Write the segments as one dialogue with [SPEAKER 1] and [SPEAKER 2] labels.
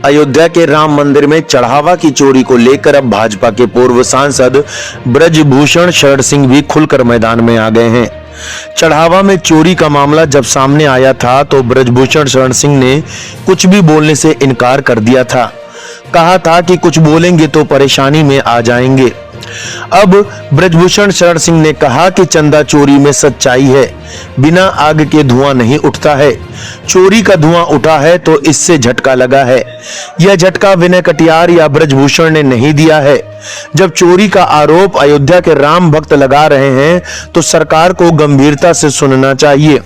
[SPEAKER 1] अयोध्या के राम मंदिर में चढ़ावा की चोरी को लेकर अब भाजपा के पूर्व सांसद ब्रजभूषण शरण सिंह भी खुलकर मैदान में आ गए हैं। चढ़ावा में चोरी का मामला जब सामने आया था तो ब्रजभूषण शरण सिंह ने कुछ भी बोलने से इनकार कर दिया था। कहा था कि कुछ बोलेंगे तो परेशानी में आ जाएंगे। अब ब्रजभूषण शरण सिंह ने कहा कि चंदा चोरी में सच्चाई है, बिना आग के धुआं नहीं उठता है। चोरी का धुआं उठा है तो इससे झटका लगा है। यह झटका विनय कटियार या ब्रजभूषण ने नहीं दिया है। जब चोरी का आरोप अयोध्या के राम भक्त लगा रहे हैं तो सरकार को गंभीरता से सुनना चाहिए।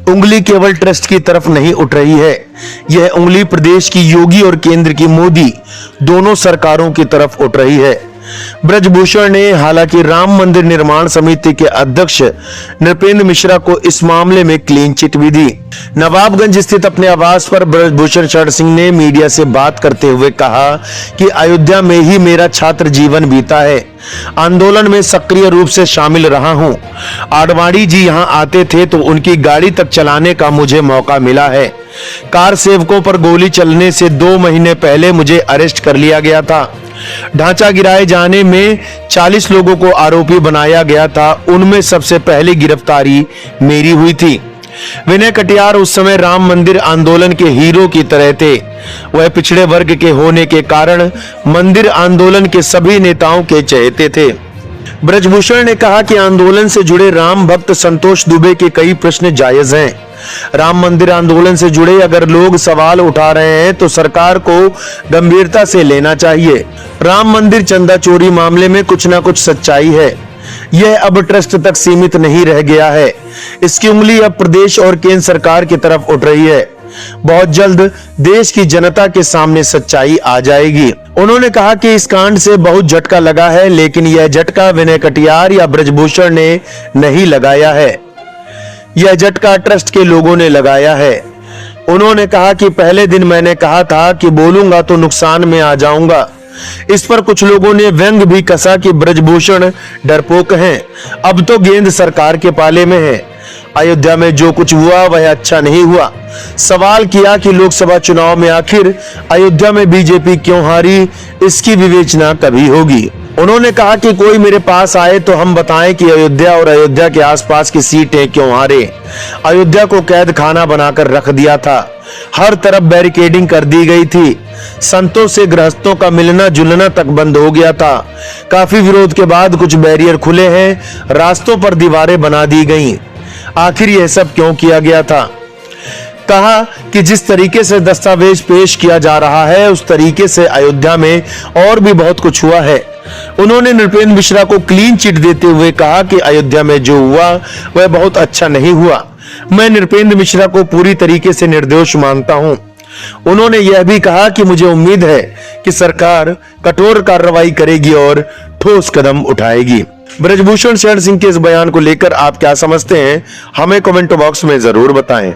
[SPEAKER 1] उंगली केवल ट्रस्ट की तरफ नहीं उठ रही है, यह उंगली प्रदेश की योगी और केंद्र की मोदी दोनों सरकारों की तरफ उठ रही है। ब्रजभूषण ने हालांकि राम मंदिर निर्माण समिति के अध्यक्ष नृपेंद्र मिश्रा को इस मामले में क्लीन चिट भी दी। नवाबगंज स्थित अपने आवास पर ब्रजभूषण शरण सिंह ने मीडिया से बात करते हुए कहा कि अयोध्या में ही मेरा छात्र जीवन बीता है, आंदोलन में सक्रिय रूप से शामिल रहा हूं। आडवाणी जी यहां आते थे तो उनकी गाड़ी तक चलाने का मुझे मौका मिला है। कार सेवकों पर गोली चलने से 2 महीने पहले मुझे अरेस्ट कर लिया गया था। ढांचा गिराए जाने में 40 लोगों को आरोपी बनाया गया था, उनमें सबसे पहली गिरफ्तारी मेरी हुई थी। विनय कटियार उस समय राम मंदिर आंदोलन के हीरो की तरह थे। वह पिछड़े वर्ग के होने के कारण मंदिर आंदोलन के सभी नेताओं के चहेते थे। ब्रजभूषण ने कहा कि आंदोलन से जुड़े राम भक्त संतोष दुबे के कई प्रश्न जायज हैं। राम मंदिर आंदोलन से जुड़े अगर लोग सवाल उठा रहे हैं तो सरकार को गंभीरता से लेना चाहिए। राम मंदिर चंदा चोरी मामले में कुछ ना कुछ सच्चाई है। यह अब ट्रस्ट तक सीमित नहीं रह गया है, इसकी उंगली अब प्रदेश और केंद्र सरकार की तरफ उठ रही है। बहुत जल्द देश की जनता के सामने सच्चाई आ जाएगी। उन्होंने कहा कि इस कांड से बहुत झटका लगा है, लेकिन यह झटका विनय कटियार या ब्रजभूषण ने नहीं लगाया है, यह झटका ट्रस्ट के लोगों ने लगाया है। उन्होंने कहा कि पहले दिन मैंने कहा था कि बोलूंगा तो नुकसान में आ जाऊंगा। इस पर कुछ लोगों ने व्यंग भी कसा कि ब्रजभूषण डरपोक हैं। अब तो गेंद सरकार के पाले में है। अयोध्या में जो कुछ हुआ वह अच्छा नहीं हुआ। सवाल किया कि लोकसभा चुनाव में आखिर अयोध्या में बीजेपी क्यों हारी, इसकी विवेचना कभी होगी। उन्होंने कहा कि कोई मेरे पास आए तो हम बताएं कि अयोध्या और अयोध्या के आसपास की सीटें क्यों हारे। अयोध्या को कैद खाना बनाकर रख दिया था, हर तरफ बैरिकेडिंग कर दी गई थी, संतों से गृहस्थों का मिलना जुलना तक बंद हो गया था। काफी विरोध के बाद कुछ बैरियर खुले हैं, रास्तों पर दीवारें बना दी गईं। आखिर यह सब क्यों किया गया था? कहा कि जिस तरीके से दस्तावेज पेश किया जा रहा है उस तरीके से अयोध्या में और भी बहुत कुछ हुआ है। उन्होंने नृपेंद्र मिश्रा को क्लीन चिट देते हुए कहा कि अयोध्या में जो हुआ वह बहुत अच्छा नहीं हुआ। मैं नृपेंद्र मिश्रा को पूरी तरीके से निर्दोष मानता हूं। उन्होंने यह भी कहा कि मुझे उम्मीद है कि सरकार कठोर कार्रवाई करेगी और ठोस कदम उठाएगी। ब्रजभूषण शरण सिंह के इस बयान को लेकर आप क्या समझते हैं, हमें कमेंट बॉक्स में जरूर बताएं।